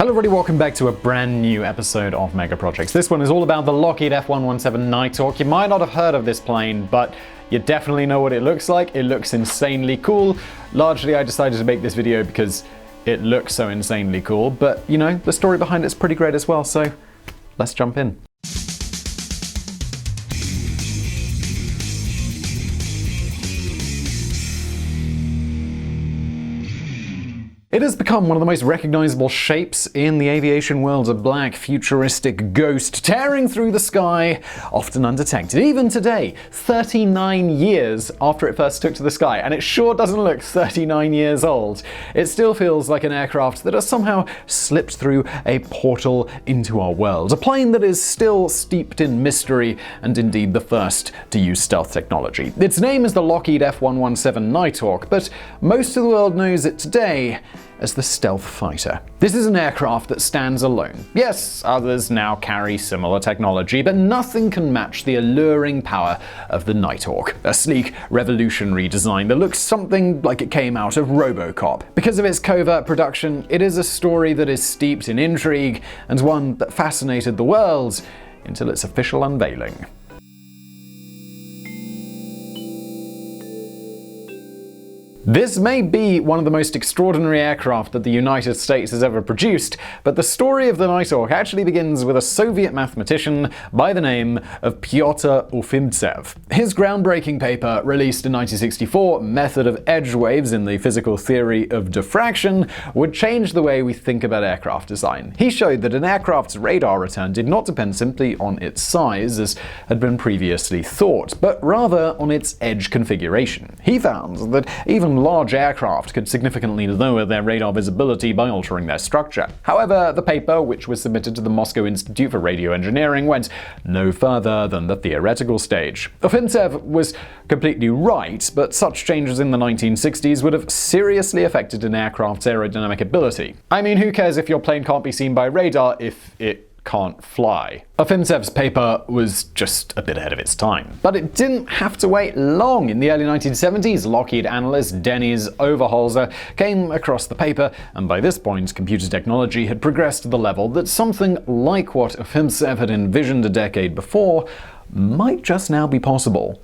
Hello everybody, welcome back to a brand new episode of Mega Projects. This one is all about the Lockheed F-117 Nighthawk. You might not have heard of this plane, but you definitely know what it looks like. It looks insanely cool. Largely, I decided to make this video because it looks so insanely cool, but you know, the story behind it's pretty great as well, so let's jump in. It has become one of the most recognizable shapes in the aviation world, a black, futuristic ghost tearing through the sky, often undetected. Even today, 39 years after it first took to the sky, and it sure doesn't look 39 years old. It still feels like an aircraft that has somehow slipped through a portal into our world. A plane that is still steeped in mystery, and indeed the first to use stealth technology. Its name is the Lockheed F-117 Nighthawk, but most of the world knows it today as the stealth fighter. This is an aircraft that stands alone. Yes, others now carry similar technology, but nothing can match the alluring power of the Nighthawk, a sleek, revolutionary design that looks something like it came out of RoboCop. Because of its covert production, it is a story that is steeped in intrigue, and one that fascinated the world until its official unveiling. This may be one of the most extraordinary aircraft that the United States has ever produced, but the story of the Nighthawk actually begins with a Soviet mathematician by the name of Pyotr Ufimtsev. His groundbreaking paper, released in 1964, Method of Edge Waves in the Physical Theory of Diffraction, would change the way we think about aircraft design. He showed that an aircraft's radar return did not depend simply on its size, as had been previously thought, but rather on its edge configuration. He found that even large aircraft could significantly lower their radar visibility by altering their structure. However, the paper, which was submitted to the Moscow Institute for Radio Engineering, went no further than the theoretical stage. Ufimtsev was completely right, but such changes in the 1960s would have seriously affected an aircraft's aerodynamic ability. I mean, who cares if your plane can't be seen by radar if it can't fly? Ufimtsev's paper was just a bit ahead of its time. But it didn't have to wait long. In the early 1970s, Lockheed analyst Dennis Overholzer came across the paper, and by this point, computer technology had progressed to the level that something like what Ufimtsev had envisioned a decade before might just now be possible.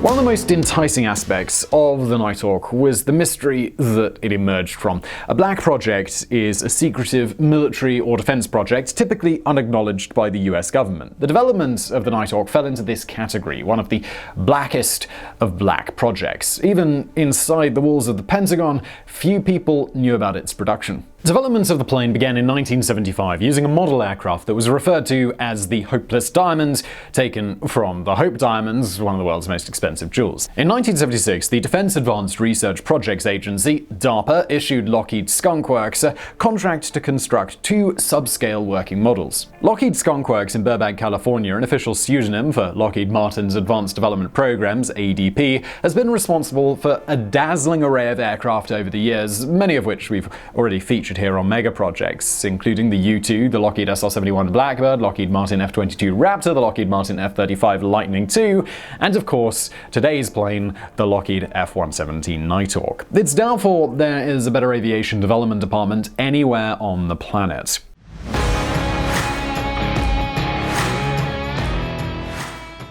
One of the most enticing aspects of the Nighthawk was the mystery that it emerged from. A black project is a secretive military or defense project, typically unacknowledged by the US government. The development of the Nighthawk fell into this category, one of the blackest of black projects. Even inside the walls of the Pentagon, few people knew about its production. Development of the plane began in 1975 using a model aircraft that was referred to as the Hopeless Diamond, taken from the Hope Diamonds, one of the world's most expensive jewels. In 1976, the Defense Advanced Research Projects Agency, DARPA, issued Lockheed Skunk Works a contract to construct two subscale working models. Lockheed Skunk Works in Burbank, California, an official pseudonym for Lockheed Martin's Advanced Development Programs, ADP, has been responsible for a dazzling array of aircraft over the years, many of which we've already featured here on Mega Projects, including the U-2, the Lockheed SR-71 Blackbird, Lockheed Martin F-22 Raptor, the Lockheed Martin F-35 Lightning II, and of course, today's plane, the Lockheed F-117 Nighthawk. It's doubtful there is a better aviation development department anywhere on the planet.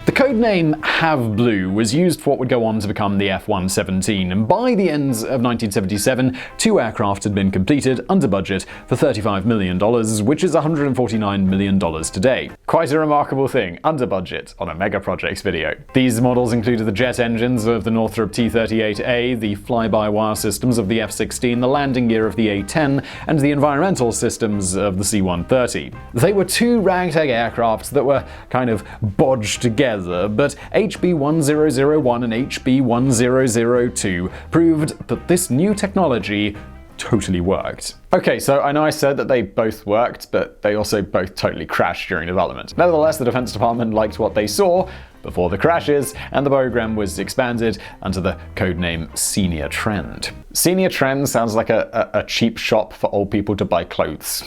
The codename Have Blue was used for what would go on to become the F-117, and by the end of 1977, two aircraft had been completed under budget for $35 million, which is $149 million today. Quite a remarkable thing, under budget, on a Mega Projects video. These models included the jet engines of the Northrop T-38A, the fly-by-wire systems of the F-16, the landing gear of the A-10, and the environmental systems of the C-130. They were two ragtag aircraft that were kind of bodged together, but HB1001 and HB1002 proved that this new technology totally worked. Okay, so I know I said that they both worked, but they also both totally crashed during development. Nevertheless, the Defense Department liked what they saw before the crashes, and the program was expanded under the codename Senior Trend. Senior Trend sounds like a cheap shop for old people to buy clothes.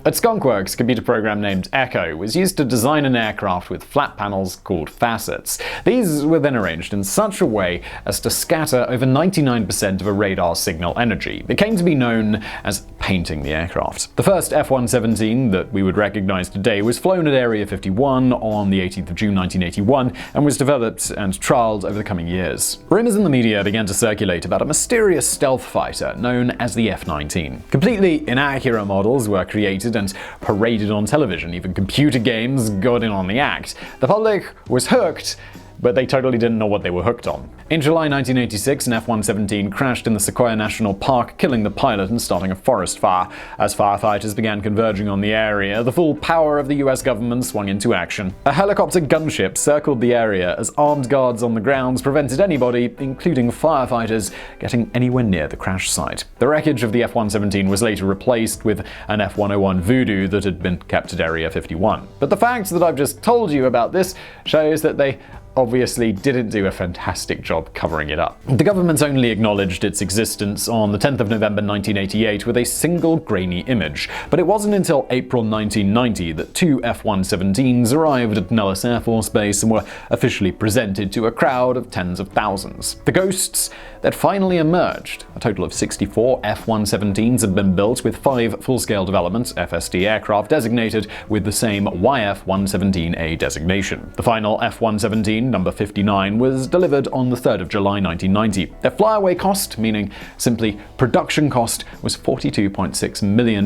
At Skunkworks, a computer program named Echo was used to design an aircraft with flat panels called facets. These were then arranged in such a way as to scatter over 99% of a radar signal energy. It came to be known as painting the aircraft. The first F-117 that we would recognize today was flown at Area 51 on the 18th of June 1981 and was developed and trialed over the coming years. Rumors in the media began to circulate about a mysterious stealth fighter known as the F-19. Completely inaccurate models were created and paraded on television. Even computer games got in on the act. The public was hooked, but they totally didn't know what they were hooked on. In July 1986, an F-117 crashed in the Sequoia National Park, killing the pilot and starting a forest fire. As firefighters began converging on the area, the full power of the US government swung into action. A helicopter gunship circled the area as armed guards on the grounds prevented anybody, including firefighters, getting anywhere near the crash site. The wreckage of the F-117 was later replaced with an F-101 Voodoo that had been kept at Area 51. But the fact that I've just told you about this shows that they obviously didn't do a fantastic job covering it up. The government only acknowledged its existence on the 10th of November 1988 with a single grainy image, but it wasn't until April 1990 that two F-117s arrived at Nellis Air Force Base and were officially presented to a crowd of tens of thousands. The ghosts that finally emerged. A total of 64 F-117s had been built, with 5 full-scale development FSD aircraft designated with the same YF-117A designation. The final F-117, number 59, was delivered on the 3rd of July 1990. Their flyaway cost, meaning simply production cost, was $42.6 million,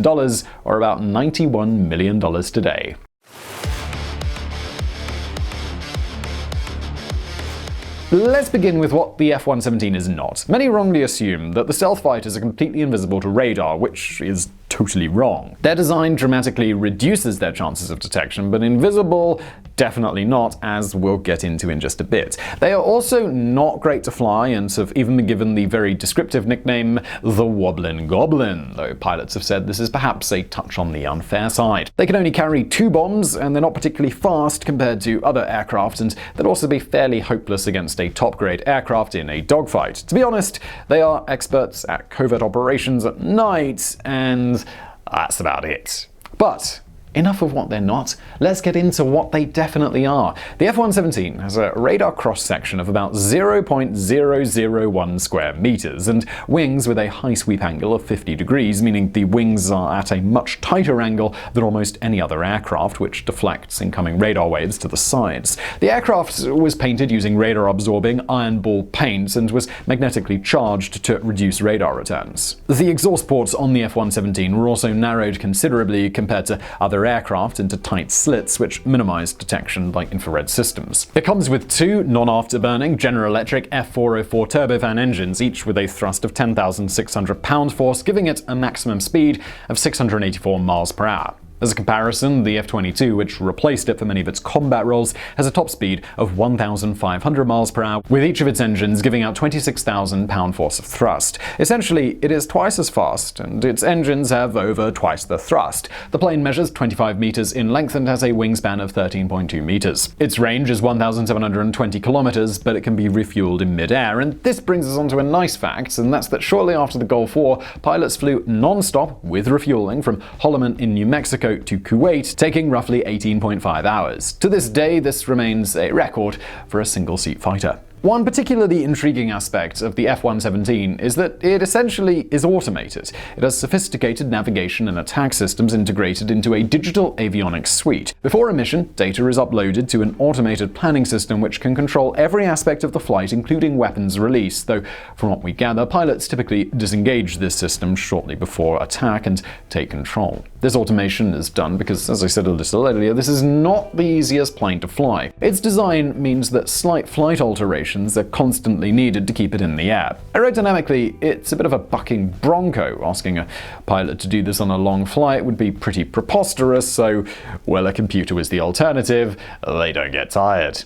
or about $91 million today. Let's begin with what the F-117 is not. Many wrongly assume that the stealth fighters are completely invisible to radar, which is totally wrong. Their design dramatically reduces their chances of detection, but invisible, definitely not, as we'll get into in just a bit. They are also not great to fly and have even been given the very descriptive nickname the Wobblin' Goblin, though pilots have said this is perhaps a touch on the unfair side. They can only carry 2 bombs, and they're not particularly fast compared to other aircraft, and they'd also be fairly hopeless against a top-grade aircraft in a dogfight. To be honest, they are experts at covert operations at night, and that's about it. But enough of what they're not. Let's get into what they definitely are. The F-117 has a radar cross-section of about 0.001 square meters and wings with a high sweep angle of 50 degrees, meaning the wings are at a much tighter angle than almost any other aircraft, which deflects incoming radar waves to the sides. The aircraft was painted using radar-absorbing iron ball paint and was magnetically charged to reduce radar returns. The exhaust ports on the F-117 were also narrowed considerably compared to other aircraft into tight slits, which minimized detection by infrared systems. It comes with 2 non-afterburning General Electric F-404 turbofan engines, each with a thrust of 10,600 pound-force, giving it a maximum speed of 684 miles per hour. As a comparison, the F-22, which replaced it for many of its combat roles, has a top speed of 1,500 miles per hour, with each of its engines giving out 26,000 pound-force of thrust. Essentially, it is twice as fast, and its engines have over twice the thrust. The plane measures 25 meters in length and has a wingspan of 13.2 meters. Its range is 1,720 kilometers, but it can be refueled in mid-air, and this brings us on to a nice fact, and that's that shortly after the Gulf War, pilots flew non-stop with refueling from Holloman in New Mexico to Kuwait, taking roughly 18.5 hours. To this day, this remains a record for a single-seat fighter. One particularly intriguing aspect of the F-117 is that it essentially is automated. It has sophisticated navigation and attack systems integrated into a digital avionics suite. Before a mission, data is uploaded to an automated planning system which can control every aspect of the flight, including weapons release, though from what we gather, pilots typically disengage this system shortly before attack and take control. This automation is done because, as I said a little earlier, this is not the easiest plane to fly. Its design means that slight flight alterations are constantly needed to keep it in the air. Aerodynamically, it's a bit of a bucking bronco. Asking a pilot to do this on a long flight would be pretty preposterous, so, well, a computer was the alternative. They don't get tired.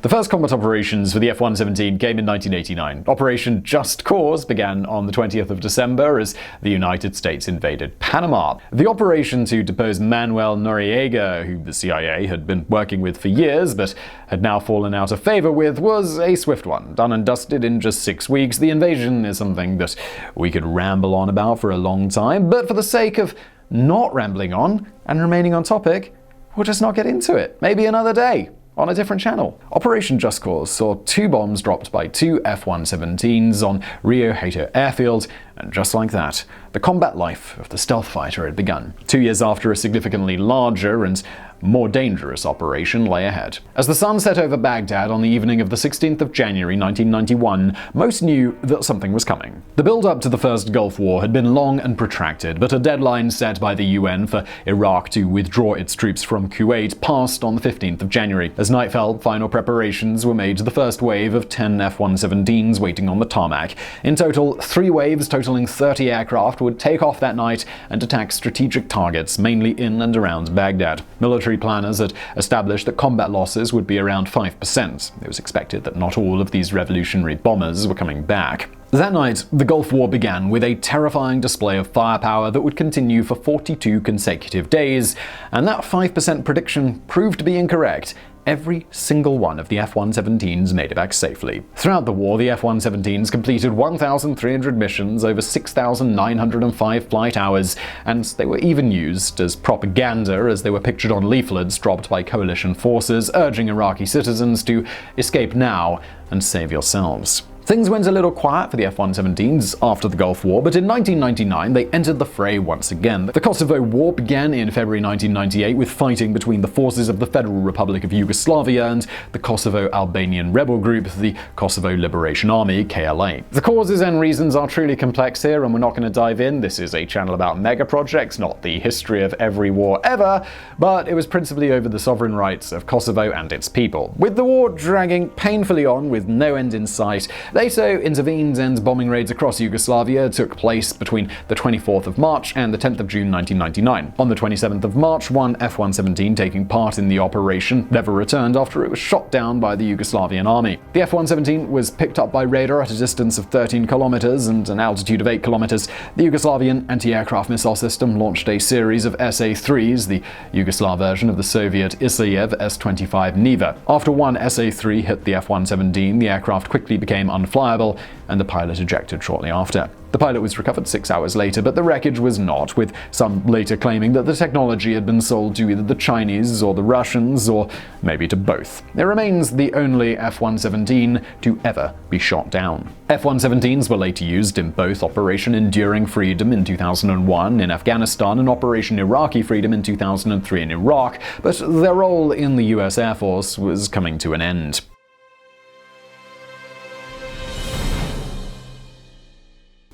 The first combat operations for the F-117 came in 1989. Operation Just Cause began on the 20th of December as the United States invaded Panama. The operation to depose Manuel Noriega, who the CIA had been working with for years but had now fallen out of favor with, was a swift one. Done and dusted in just 6 weeks. The invasion is something that we could ramble on about for a long time, but for the sake of not rambling on and remaining on topic, we'll just not get into it. Maybe another day, on a different channel. Operation Just Cause saw 2 bombs dropped by 2 F-117s on Rio Hato airfield, and just like that, the combat life of the stealth fighter had begun. 2 years after, a significantly larger and more dangerous operation lay ahead. As the sun set over Baghdad on the evening of the 16th of January 1991, most knew that something was coming. The build-up to the First Gulf War had been long and protracted, but a deadline set by the UN for Iraq to withdraw its troops from Kuwait passed on the 15th of January. As night fell, final preparations were made to the first wave of 10 F-117s waiting on the tarmac. In total, 3 waves totaling 30 aircraft would take off that night and attack strategic targets, mainly in and around Baghdad. Military planners had established that combat losses would be around 5%. It was expected that not all of these revolutionary bombers were coming back. That night, the Gulf War began with a terrifying display of firepower that would continue for 42 consecutive days, and that 5% prediction proved to be incorrect. Every single one of the F-117s made it back safely. Throughout the war, the F-117s completed 1,300 missions over 6,905 flight hours, and they were even used as propaganda as they were pictured on leaflets dropped by coalition forces urging Iraqi citizens to escape now and save yourselves. Things went a little quiet for the F-117s after the Gulf War, but in 1999 they entered the fray once again. The Kosovo War began in February 1998 with fighting between the forces of the Federal Republic of Yugoslavia and the Kosovo Albanian rebel group, the Kosovo Liberation Army, KLA. The causes and reasons are truly complex here, and we're not going to dive in. This is a channel about mega projects, not the history of every war ever, but it was principally over the sovereign rights of Kosovo and its people. With the war dragging painfully on with no end in sight, NATO intervened and bombing raids across Yugoslavia took place between the 24th of March and the 10th of June 1999. On the 27th of March, one F-117 taking part in the operation never returned after it was shot down by the Yugoslavian army. The F-117 was picked up by radar at a distance of 13 kilometers and an altitude of 8 kilometers. The Yugoslavian anti-aircraft missile system launched a series of SA-3s, the Yugoslav version of the Soviet Isayev S-25 Neva. After one SA-3 hit the F-117, the aircraft quickly became unflyable, and the pilot ejected shortly after. The pilot was recovered 6 hours later, but the wreckage was not, with some later claiming that the technology had been sold to either the Chinese or the Russians, or maybe to both. It remains the only F-117 to ever be shot down. F-117s were later used in both Operation Enduring Freedom in 2001 in Afghanistan and Operation Iraqi Freedom in 2003 in Iraq, but their role in the US Air Force was coming to an end.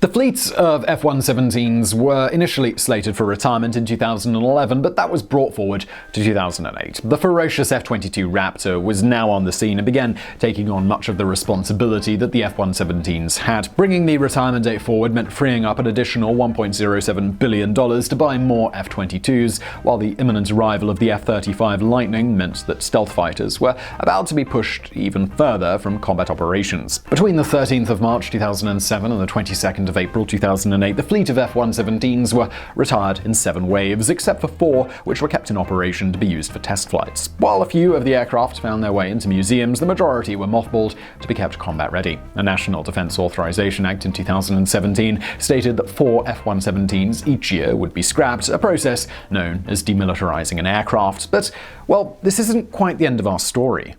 The fleets of F-117s were initially slated for retirement in 2011, but that was brought forward to 2008. The ferocious F-22 Raptor was now on the scene and began taking on much of the responsibility that the F-117s had. Bringing the retirement date forward meant freeing up an additional $1.07 billion to buy more F-22s, while the imminent arrival of the F-35 Lightning meant that stealth fighters were about to be pushed even further from combat operations. Between the 13th of March 2007 and the 22nd of April 2008, the fleet of F-117s were retired in 7 waves, except for 4 which were kept in operation to be used for test flights. While a few of the aircraft found their way into museums, the majority were mothballed to be kept combat ready. A National Defense Authorization Act in 2017 stated that 4 F-117s each year would be scrapped, a process known as demilitarizing an aircraft. But, well, this isn't quite the end of our story.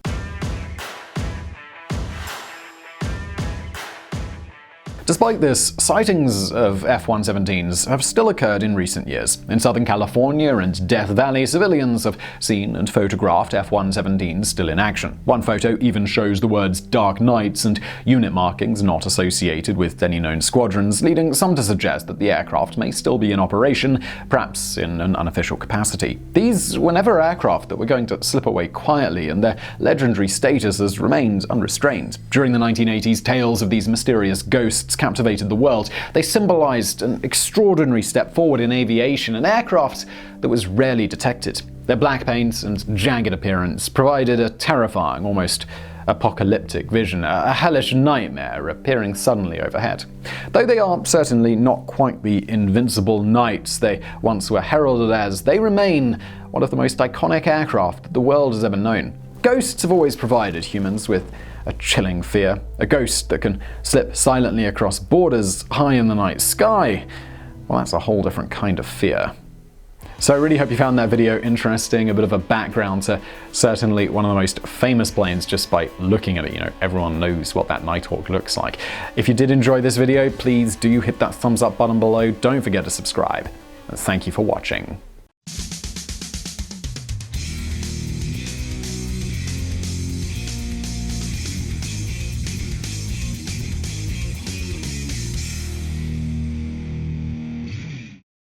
Despite this, sightings of F-117s have still occurred in recent years. In Southern California and Death Valley, civilians have seen and photographed F-117s still in action. One photo even shows the words Dark Knights and unit markings not associated with any known squadrons, leading some to suggest that the aircraft may still be in operation, perhaps in an unofficial capacity. These were never aircraft that were going to slip away quietly, and their legendary status has remained unrestrained. During the 1980s, tales of these mysterious ghosts captivated the world. They symbolized an extraordinary step forward in aviation, an aircraft that was rarely detected. Their black paint and jagged appearance provided a terrifying, almost apocalyptic vision, a hellish nightmare appearing suddenly overhead. Though they are certainly not quite the invincible knights they once were heralded as, they remain one of the most iconic aircraft that the world has ever known. Ghosts have always provided humans with a chilling fear. A ghost that can slip silently across borders high in the night sky, well, that's a whole different kind of fear. So I really hope you found that video interesting, a bit of a background to certainly one of the most famous planes just by looking at it. Everyone knows what that Nighthawk looks like. If you did enjoy this video, please do hit that thumbs up button below. Don't forget to subscribe. And thank you for watching.